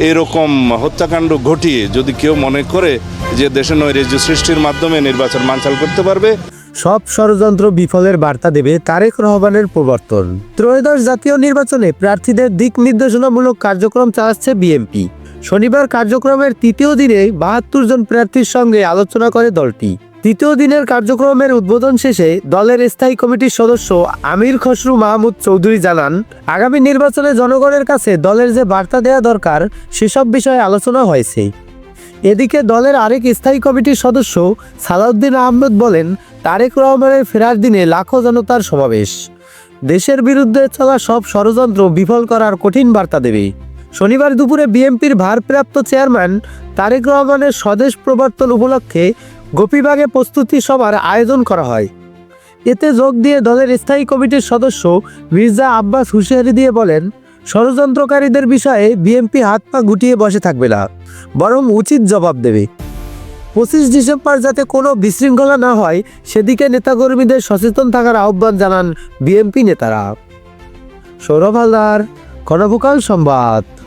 এরকম হত্যাকাণ্ড ঘটিয়ে যদি কেউ মনে করে যে দেশে নৈরাজ্য সৃষ্টির মাধ্যমে নির্বাচন বানচাল করতে পারবে, সব ষড়যন্ত্র বিফলের বার্তা দেবে তারেক রহমানের প্রবর্তন। ত্রয়োদশ জাতীয় নির্বাচনে প্রার্থীদের দিক নির্দেশনামূলক কার্যক্রম চালাচ্ছে বিএনপি। শনিবার কার্যক্রমের তৃতীয় দিনে ৭২ জন প্রার্থীর সঙ্গে আলোচনা করে দলটি। তৃতীয় দিনের কার্যক্রমের উদ্বোধন শেষে দলের স্থায়ী কমিটির সদস্য আমির খসরু মাহমুদ চৌধুরী জানান, আগামী নির্বাচনে জনগণের কাছে দলের যে বার্তা দেওয়া দরকার সেসব বিষয়ে আলোচনা হয়েছে। এদিকে দলের আরেক স্থায়ী কমিটির সদস্য সালাউদ্দিন আহমেদ বলেন, তারেক রহমানের ফেরার দিনে লাখো জনতার সমাবেশ দেশের বিরুদ্ধে চলা সব ষড়যন্ত্র বিফল করার কঠিন বার্তা দেবে। শনিবার দুপুরে বিএনপির ভারপ্রাপ্ত চেয়ারম্যান তারেক রহমানের স্বদেশ প্রবর্তন উপলক্ষে গোপীবাগে প্রস্তুতি সভার আয়োজন করা হয়। এতে যোগ দিয়ে দলের স্থায়ী কমিটির সদস্য মির্জা আব্বাস হুঁশিয়ারি দিয়ে বলেন, ষড়যন্ত্রকারীদের বিষয়ে বিএনপি হাত পা গুটিয়ে বসে থাকবে না, বরং উচিত জবাব দেবে। 25 ডিসেম্বর যাতে কোনো বিশৃঙ্খলা না হয় সেদিকে নেতাকর্মীদের সচেতন থাকার আহ্বান জানান বিএনপি নেতারা। সৌরভ হালদার, গণভোকাল সংবাদ।